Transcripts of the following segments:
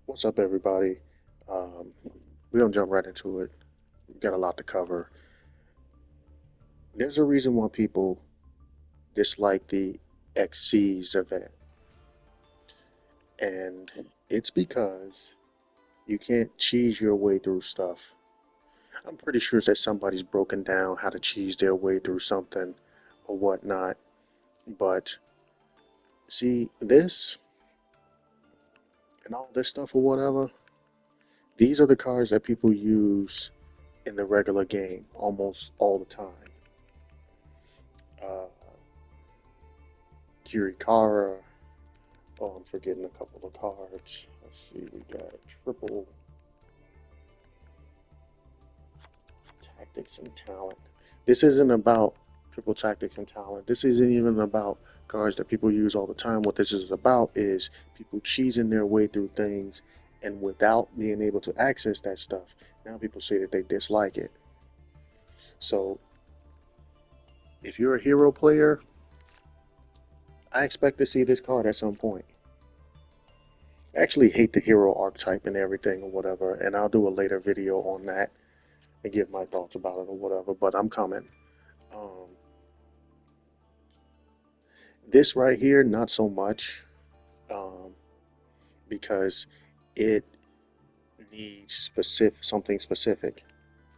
What's up, everybody? Um, we're gonna jump right into it. We got a lot to cover. There's a reason why people dislike the XYZ event, and it's because you can't cheese your way through stuff. I'm pretty sure that somebody's broken down how to cheese their way through something or whatnot. But see, this and all this stuff or whatever, these are the cards that people use in the regular game almost all the time. Uh, Kirikara. Oh, I'm forgetting a couple of cards. Let's see, we got triple tactics and talent. This isn't about triple tactics and talent. This isn't even about cards that people use all the time. What this is about is people cheesing their way through things and without being able to access that stuff. Now people say that they dislike it. So if you're a hero player, I expect to see this card at some point. I actually hate the hero archetype and everything or whatever, and I'll do a later video on that and give my thoughts about it or whatever, but I'm coming. Um, this right here, not so much, um, because it needs specific something specific.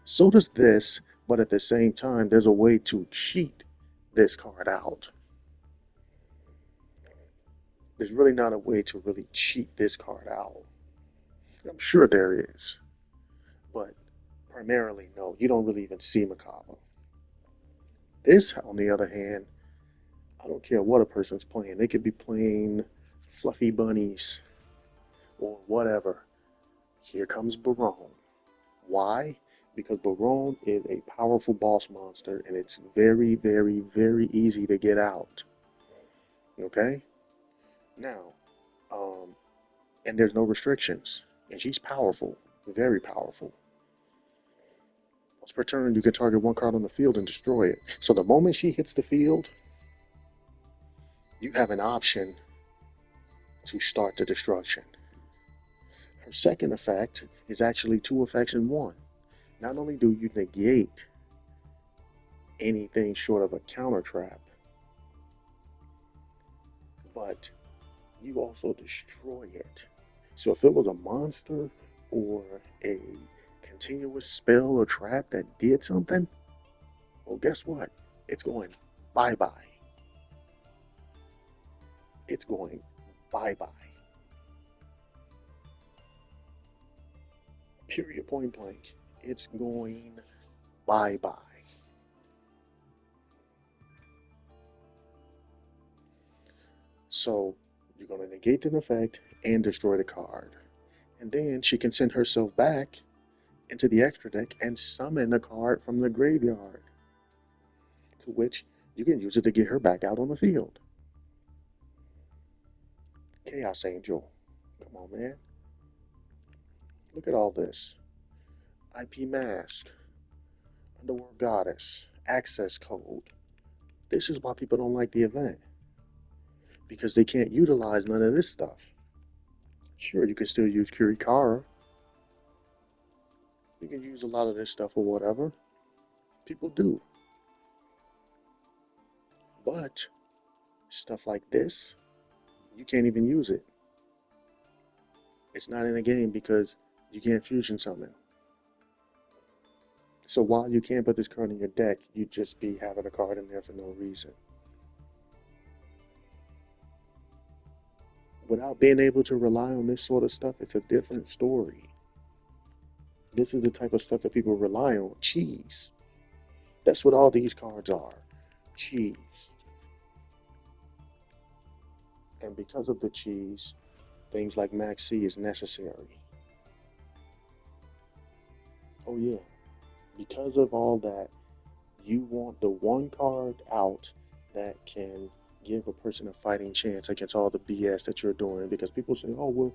So does this, but at the same time, there's a way to cheat this card out. There's really not a way to really cheat this card out. I'm sure there is, but primarily, no. You don't really even see Macabre. This, on the other hand, I don't care what a person's playing. They could be playing fluffy bunnies or whatever. Here comes Barone. Why? Because Barone is a powerful boss monster and it's very, very, very easy to get out. Okay? Now, um, and there's no restrictions. And she's powerful, very powerful. Once per turn, you can target one card on the field and destroy it. So the moment she hits the field, you have an option to start the destruction. Her second effect is actually two effects in one. Not only do you negate anything short of a counter trap, but you also destroy it. So if it was a monster or a continuous spell or trap that did something, well, guess what? It's going bye bye. It's going bye bye. Period, point blank. It's going bye bye. So you're going to negate an effect and destroy the card. And then she can send herself back into the extra deck and summon a card from the graveyard, to which you can use it to get her back out on the field. Chaos Angel. Come on, man. Look at all this. IP Mask, Underworld Goddess, Access Code. This is why people don't like the event. Because they can't utilize none of this stuff. Sure, you can still use Kurikara. You can use a lot of this stuff or whatever. People do. But stuff like this, you can't even use it. It's not in the game because you can't fusion summon. So while you can't put this card in your deck, you just be having a card in there for no reason. Without being able to rely on this sort of stuff, it's a different story. This is the type of stuff that people rely on. Cheese. That's what all these cards are. Cheese. And because of the cheese, things like Max C is necessary. Oh yeah. Because of all that, you want the one card out that can give a person a fighting chance against all the BS that you're doing. Because people say, oh, well,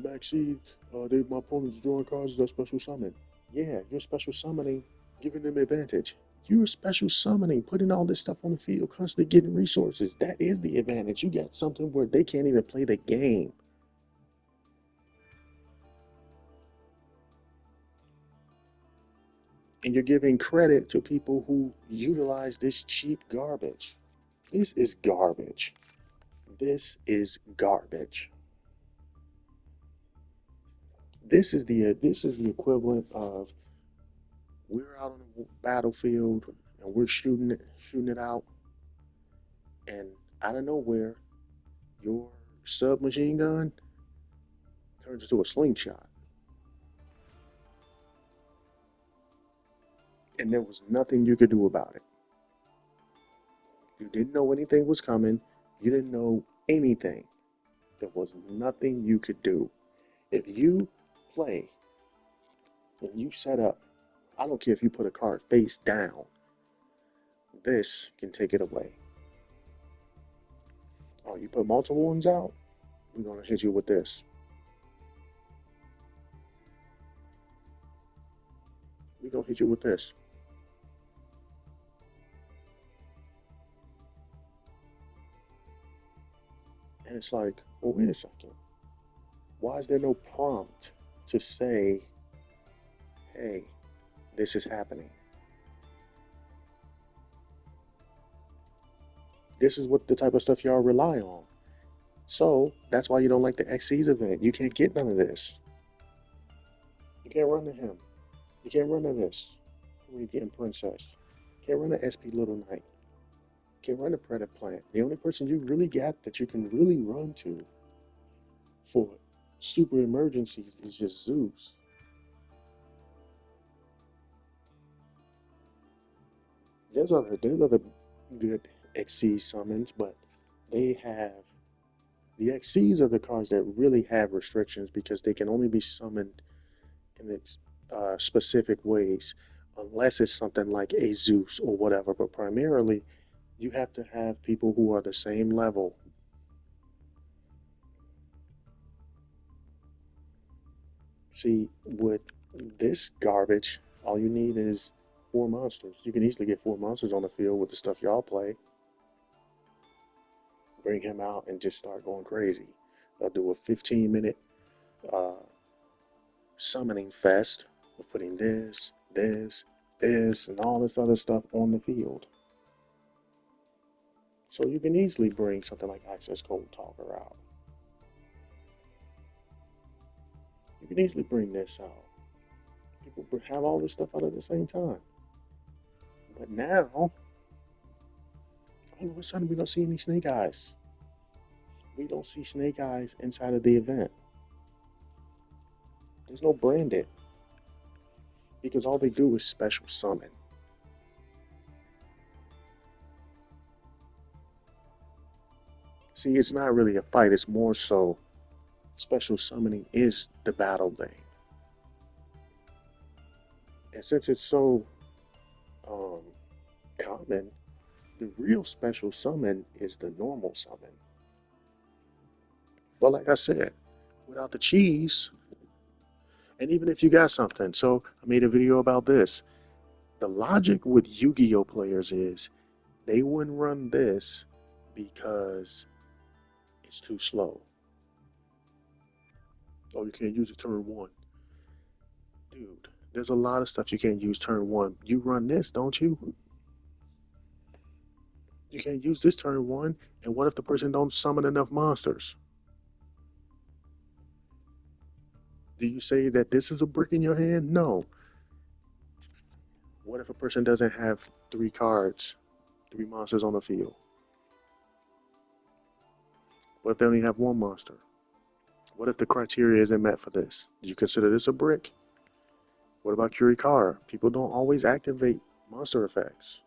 Maxi, my opponent's drawing cards that special summon. Yeah, you're special summoning, giving them advantage. You're special summoning, putting all this stuff on the field, constantly getting resources. That is the advantage. You got something where they can't even play the game. And you're giving credit to people who utilize this cheap garbage. This is garbage. This is garbage. This is the equivalent of we're out on the battlefield and we're shooting it out, and out of nowhere, your submachine gun turns into a slingshot, and there was nothing you could do about it. You didn't know anything was coming. You didn't know anything. There was nothing you could do. If you play and you set up, I don't care if you put a card face down, this can take it away. Oh, you put multiple ones out, we're gonna hit you with this. We're gonna hit you with this. And it's like, well, wait a second. Why is there no prompt to say, hey, this is happening? This is what the type of stuff y'all rely on. So that's why you don't like the XYZ event. You can't get none of this. You can't run to him. You can't run to this. Radiant Princess. You can't run to SP Little Knight. You can't run to Predator Plant. The only person you really got that you can really run to for super emergencies is just Zeus. There's other good XC summons, but they have the XCs are the cards that really have restrictions because they can only be summoned in its specific ways, unless it's something like a Zeus or whatever. But primarily, you have to have people who are the same level. See, with this garbage, all you need is 4 monsters. You can easily get 4 monsters on the field with the stuff y'all play. Bring him out and just start going crazy. I'll do a 15-minute uh, summoning fest of putting this, and all this other stuff on the field. So you can easily bring something like Access Code Talker out. You can easily bring this out. People have all this stuff out at the same time. But now, all of a sudden, we don't see any Snake Eyes. We don't see Snake Eyes inside of the event. There's no branded because all they do is special summon. See, it's not really a fight, it's more so special summoning is the battle thing. And since it's so um, common, the real special summon is the normal summon. But like I said, without the cheese, and even if you got something, so I made a video about this. The logic with Yu-Gi-Oh players is they wouldn't run this because it's too slow. Oh, you can't use it turn one. Dude, there's a lot of stuff you can't use turn one. You run this, don't you? You can't use this turn one, and what if the person don't summon enough monsters? Do you say that this is a brick in your hand? No. What if a person doesn't have 3 cards, 3 monsters on the field? What if they only have 1 monster? What if the criteria isn't met for this? Do you consider this a brick? What about Curikara? People don't always activate monster effects.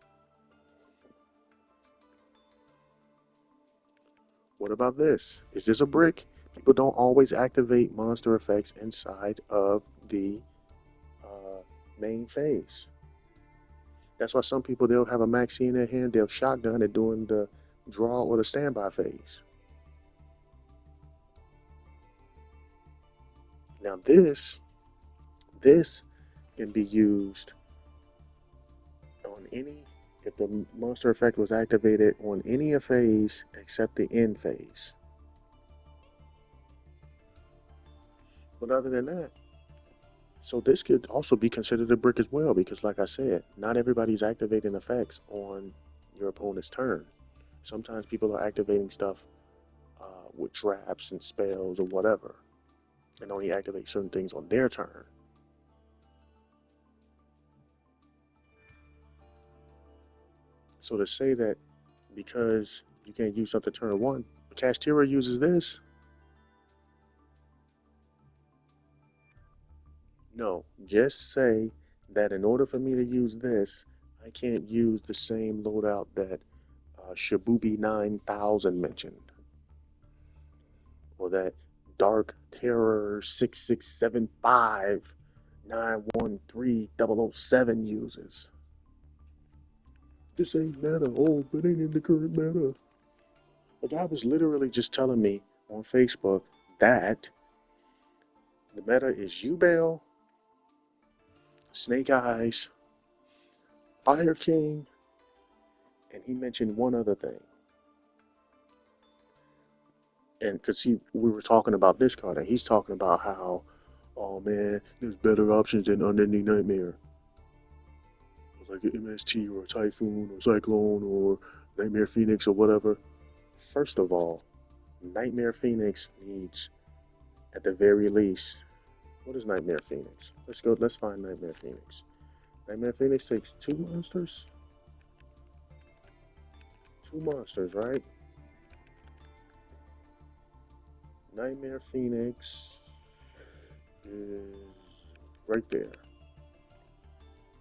What about this? Is this a brick? People don't always activate monster effects inside of the uh, main phase. That's why some people, they'll have a Maxine in their hand, they'll shotgun it during the draw or the standby phase. Now this can be used on any, if the monster effect was activated on any phase except the end phase. But other than that, So this could also be considered a brick as well, because like I said, not everybody's activating effects on your opponent's turn. Sometimes people are activating stuff with traps and spells or whatever, and only activate certain things on their turn. So to say that because you can't use something turn one, Castira uses this, no, just say that in order for me to use this, I can't use the same loadout that Shabubi 9000 mentioned, or that Dark Terror 6675 913007 uses. This ain't meta. Oh, but ain't in the current meta. The guy was literally just telling me on Facebook that the meta is Ubel, Snake Eyes, Fire King, and he mentioned one other thing. And because we were talking about this card, and he's talking about how, oh man, there's better options than Unending Nightmare, like an MST or a Typhoon or Cyclone or Nightmare Phoenix or whatever. First of all, Nightmare Phoenix needs, at the very least, what is Nightmare Phoenix? Let's go. Let's find Nightmare Phoenix. Nightmare Phoenix takes two monsters. Two monsters, right? Nightmare Phoenix is right there.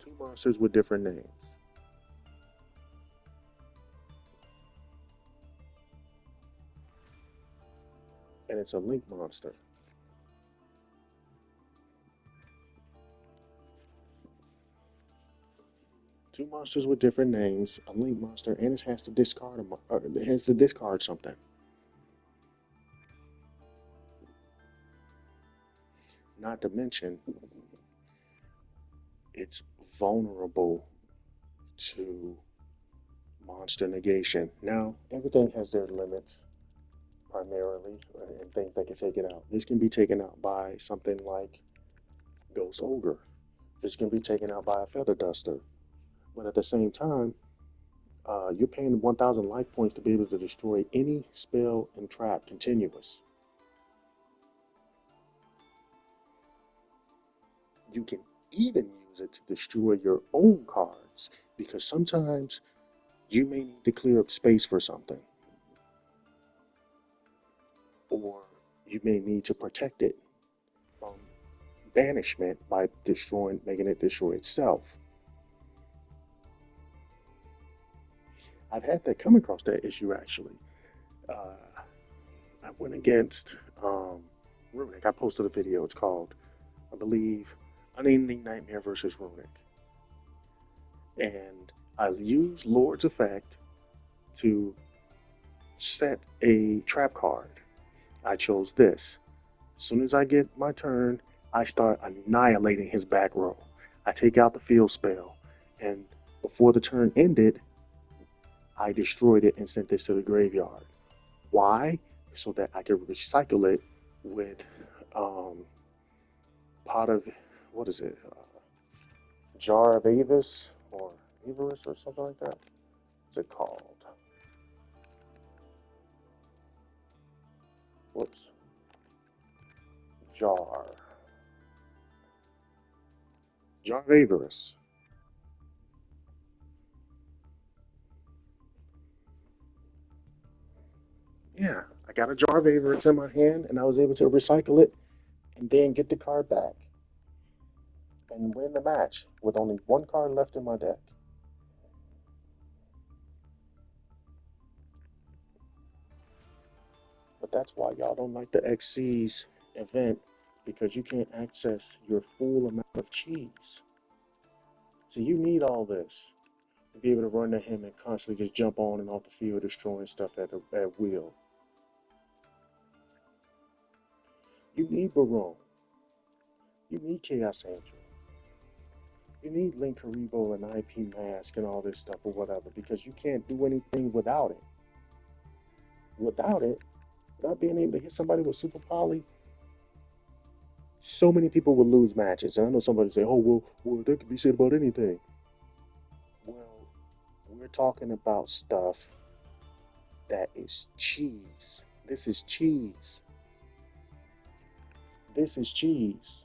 Two monsters with different names. And it's a link monster. Two monsters with different names, a link monster, and it has to discard it has to discard something. Not to mention, it's vulnerable to monster negation. Now, everything has their limits, primarily, and things that can take it out. This can be taken out by something like Ghost Ogre. This can be taken out by a Feather Duster. But at the same time, you're paying 1,000 life points to be able to destroy any spell and trap continuous. You can even use it to destroy your own cards, because sometimes you may need to clear up space for something, or you may need to protect it from banishment by making it destroy itself. I've had to come across that issue actually. Uh, I went against Runic. I posted a video. It's called, I believe, Unending Nightmare versus Runic. And I used Lord's Effect to set a trap card. I chose this. As soon as I get my turn, I start annihilating his back row. I take out the field spell, and before the turn ended, I destroyed it and sent this to the graveyard. Why? So that I could recycle it with pot of, what is it? Jar of Avis or Averus or something like that. What's it called? Whoops. Jar. Jar of Averus. Yeah, I got a jar of Averus in my hand, and I was able to recycle it and then get the card back and win the match with only one card left in my deck. But that's why y'all don't like the XYZ event, because you can't access your full amount of cheese. So you need all this to be able to run to him and constantly just jump on and off the field, destroying stuff at will. You need Barone. You need Chaos Angel. You need Link Karibo and IP Mask and all this stuff or whatever, because you can't do anything without it. Without it, without being able to hit somebody with Super Poly, So many people would lose matches. And I know somebody say, oh, well, that could be said about anything. Well, we're talking about stuff that is cheese. This is cheese. This is cheese.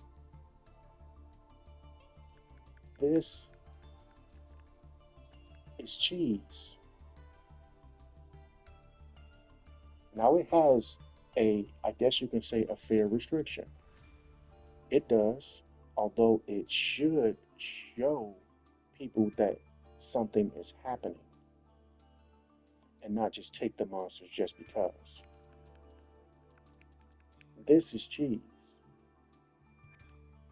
This is cheese. Now it has I guess you can say, a fair restriction. It does, although it should show people that something is happening and not just take the monsters just because. This is cheese.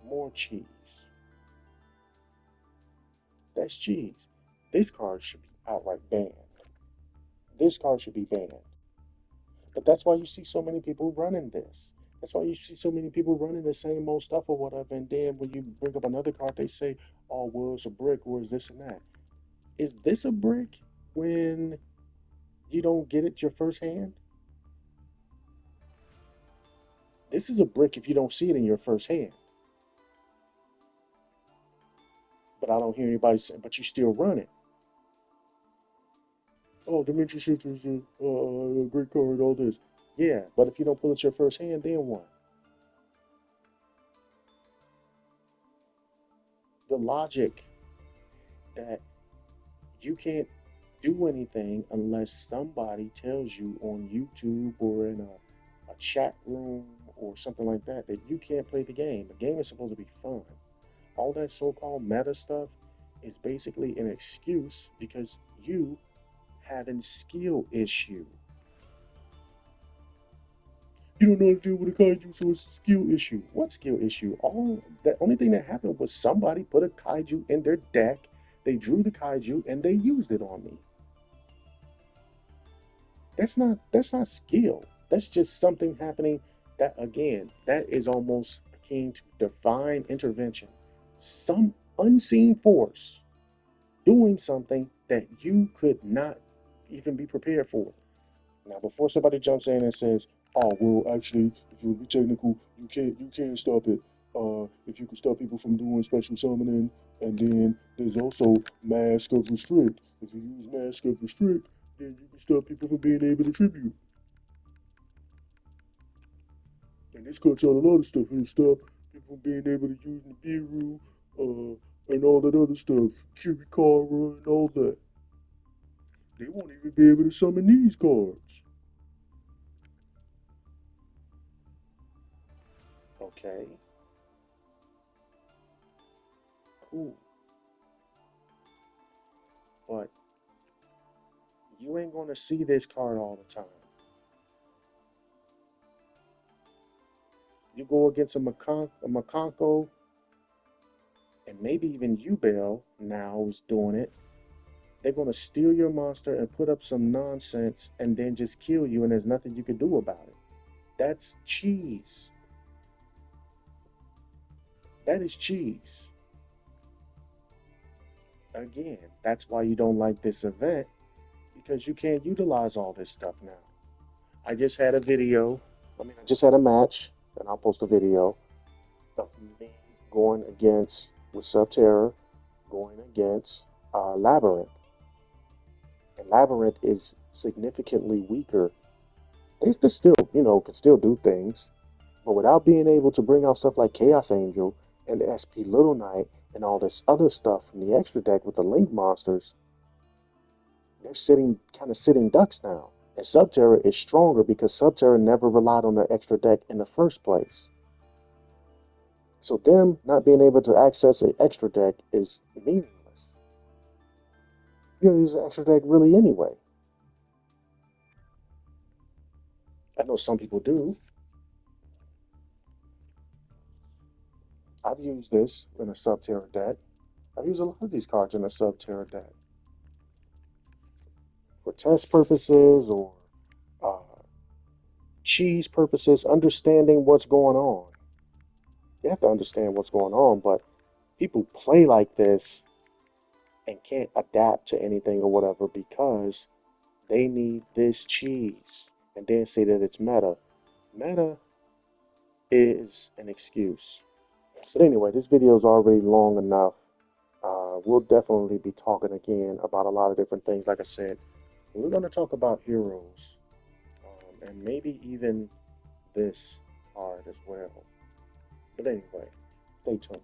More cheese. That's cheese. This card should be outright banned. This card should be banned. But that's why you see so many people running this. That's why you see so many people running the same old stuff or whatever. And then when you bring up another card, they say, oh, well, it's a brick or is this and that. Is this a brick when you don't get it your first hand? This is a brick if you don't see it in your first hand. But I don't hear anybody say, but you still run it. Oh, Dimension Shifter is a great card, all this. Yeah, but if you don't pull it your first hand, then what? The logic that you can't do anything unless somebody tells you on YouTube or in a chat room or something like that that you can't play the game. The game is supposed to be fun. All that so-called meta stuff is basically an excuse because you have a skill issue. You don't know how to deal with a kaiju, so it's a skill issue. What skill issue? All the only thing that happened was somebody put a kaiju in their deck. They drew the kaiju and they used it on me. That's not skill. That's just something happening that again, that is almost akin to divine intervention. Some unseen force doing something that you could not even be prepared for. Now, before somebody jumps in and says, "Oh, well, actually, if you be technical, you can't stop it. If you can stop people from doing special summoning, and then there's also mask of restrict. If you use mask of restrict, then you can stop people from being able to tribute. And this cuts out a lot of stuff. It'll stop people from being able to use Nibiru, and all that other stuff, Kirikara, and all that. They won't even be able to summon these cards." Okay, cool. But you ain't gonna see this card all the time. You go against a Makonko, and maybe even Ubel now is doing it. They're gonna steal your monster and put up some nonsense and then just kill you, and there's nothing you can do about it. That's cheese. That is cheese. Again, that's why you don't like this event because you can't utilize all this stuff now. I just had a video. I just had a match, and I'll post a video of me going against with Subterra, going against Labyrinth. And Labyrinth is significantly weaker. They still, can still do things, but without being able to bring out stuff like Chaos Angel and SP Little Knight and all this other stuff from the extra deck with the Link monsters, they're sitting ducks now. And Subterra is stronger because Subterra never relied on the extra deck in the first place. So them not being able to access an extra deck is meaningless. You don't use an extra deck really anyway. I know some people do. I've used this in a Subterra deck. I've used a lot of these cards in a Subterra deck for test purposes or uh, cheese purposes, understanding what's going on. You have to understand what's going on, but people play like this and can't adapt to anything or whatever because they need this cheese and then say that it's meta. Meta is an excuse. But anyway, this video is already long enough. We'll definitely be talking again about a lot of different things. Like I said, we're going to talk about heroes, and maybe even this card as well. But anyway, stay tuned.